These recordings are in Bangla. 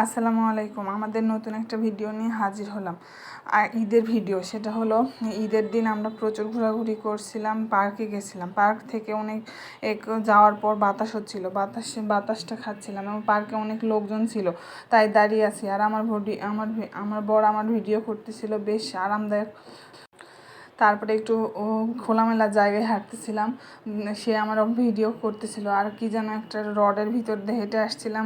আসসালামু আলাইকুম। আমাদের নতুন একটা ভিডিও নিয়ে হাজির হলাম। আর ঈদের ভিডিও, সেটা হলো ঈদের দিন আমরা প্রচুর ঘোরাঘুরি করছিলাম, পার্কে গেছিলাম। পার্ক থেকে অনেক যাওয়ার পর বাতাস হচ্ছিল, বাতাসটা খাচ্ছিলাম এবং পার্কে অনেক লোকজন ছিল, তাই দাঁড়িয়ে আছি। আর আমার বর আমার ভিডিও করতেছিল, বেশ আরামদায়ক। তারপরে একটু খোলামেলা জায়গায় হাঁটতেছিলাম, সে আমার ভিডিও করতেছিল। আর কি যেন একটা রডের ভিতর দিয়ে হেঁটে আসছিলাম,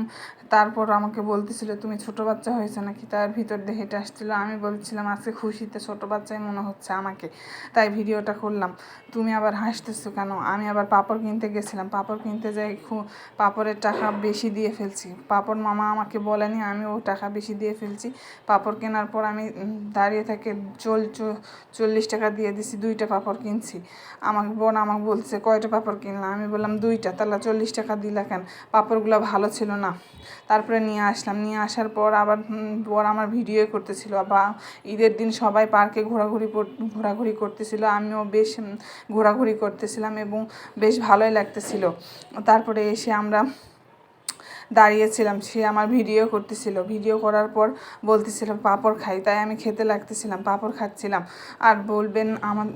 তারপর আমাকে বলতেছিল তুমি ছোট বাচ্চা হয়েছে নাকি, তার ভিতর দিয়ে হেঁটে আসছিলো। আমি বলছিলাম আজকে খুশিতে ছোট বাচ্চাই মনে হচ্ছে আমাকে, তাই ভিডিওটা করলাম। তুমি আবার হাসতেছো কেন? আমি আবার পাঁপড় কিনতে গেছিলাম, পাঁপড় কিনতে যাই পাঁপড়ের টাকা বেশি দিয়ে ফেলছি। পাঁপড় মামা আমাকে বলেনি, আমি ও টাকা বেশি দিয়ে ফেলছি। পাঁপড় কেনার পর আমি দাঁড়িয়ে থেকে 40 টাকা দিয়ে দিছি, 2টা পাঁপড় কিনছি। আমাকে বলছে কয়টা পাঁপড় কিনলাম? আমি বললাম 2টা। তাহলে 40 টাকা দিলা কেন? পাঁপড়গুলো ভালো ছিল না। তারপরে নিয়ে আসলাম, নিয়ে আসার পর আবার আমার ভিডিও করতেছিল। বা ঈদের দিন সবাই পার্কে ঘোরাঘুরি করতেছিল, আমিও বেশ ঘোরাঘুরি করতেছিলাম এবং বেশ ভালোই লাগতেছিল। তারপরে এসে আমরা দাঁড়িয়েছিলাম, সে আমার ভিডিও করতেছিল। ভিডিও করার পর বলতেছিল পাঁপড় খাই, তাই আমি খেতে লাগতেছিলাম, পাঁপড় খাচ্ছিলাম। আর বলবেন আমার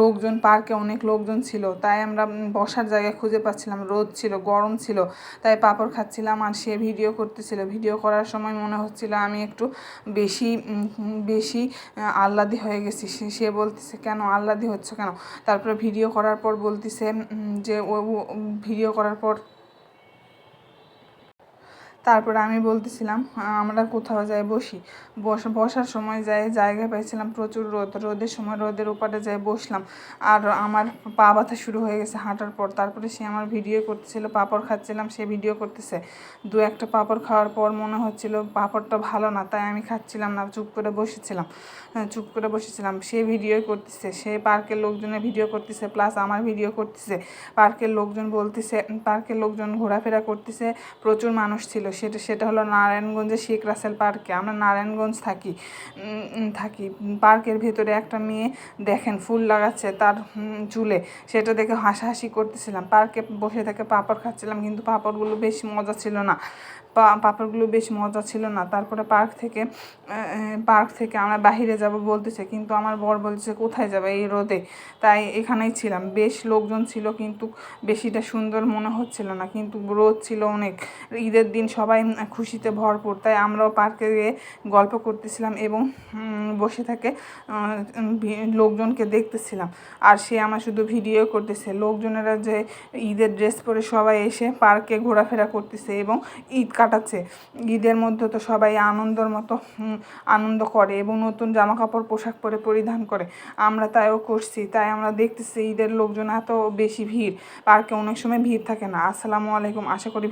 লোকজন, পার্কে অনেক লোকজন ছিল, তাই আমরা বসার জায়গা খুঁজে পাচ্ছিলাম, রোদ ছিল, গরম ছিল, তাই পাঁপড় খাচ্ছিলাম। আর সে ভিডিও করতেছিল। ভিডিও করার সময় মনে হচ্ছিল আমি একটু বেশি বেশি আহ্লাদি হয়ে গেছি। সে বলতেছে কেন আহ্লাদি হচ্ছে কেন? তারপরে ভিডিও করার পর বলতেছে যে ভিডিও করার পর তারপরে আমি বলতেছিলাম আমরা কোথাও যাই বসার সময় জায়গা পাইছিলাম, প্রচুর রোদের সময় রোদের উপরে যাই বসলাম। আর আমার পা ব্যথা শুরু হয়ে গেছে হাঁটার পর। তারপরে সে আমার ভিডিও করতেছিল, পাঁপড় খাচ্ছিলাম, সে ভিডিও করতেছে। 2-1টা পাঁপড় খাওয়ার পর মনে হচ্ছিল পাঁপড়টা ভালো না, তাই আমি খাচ্ছিলাম না, চুপ করে বসেছিলাম। সে ভিডিও করতেছে, সে পার্কের লোকজনের ভিডিও করতেছে, প্লাস আমার ভিডিও করতেছে। পার্কের লোকজন ঘোরাফেরা করতেছে, প্রচুর মানুষ ছিল। সেটা হলো নারায়ণগঞ্জের শেখ রাসেল পার্কে। আমরা নারায়ণগঞ্জ থাকি। পার্কের ভেতরে একটা মেয়ে দেখেন ফুল লাগাচ্ছে তার চুলে, সেটা দেখে হাসাহাসি করতেছিলাম। পার্কে বসে থেকে পাঁপড় খাচ্ছিলাম, কিন্তু পাঁপড়গুলো বেশ মজা ছিল না। তারপরে পার্ক থেকে আমরা বাহিরে যাব বলতেছে, কিন্তু আমার বর বলছে কোথায় যাবে এই রোদে? তাই এখানেই ছিলাম। বেশ লোকজন ছিল, কিন্তু বেশিটা সুন্দর মনে হচ্ছিল না, কিন্তু রোদ ছিল অনেক। ঈদের দিন সবাই খুশিতে ভরপুর, তাই আমরাও পার্কে গিয়ে গল্প করতেছিলাম এবং বসে থেকে লোকজনকে দেখতেছিলাম। আর সে আমার শুধু ভিডিও করতেছে। লোকজনেরা যে ঈদের ড্রেস পরে সবাই এসে পার্কে ঘোরাফেরা করতেছে এবং ঈদ কাটাচ্ছে। ঈদের মধ্যে তো সবাই আনন্দ করে এবং নতুন জামা কাপড় পোশাক পরে পরিধান করে। আমরা তাইও করছি, তাই আমরা দেখতেছি ঈদের লোকজন এত বেশি ভিড়। পার্কে অনেক সময় ভিড় থাকে না। আসসালামু আলাইকুম। আশা করি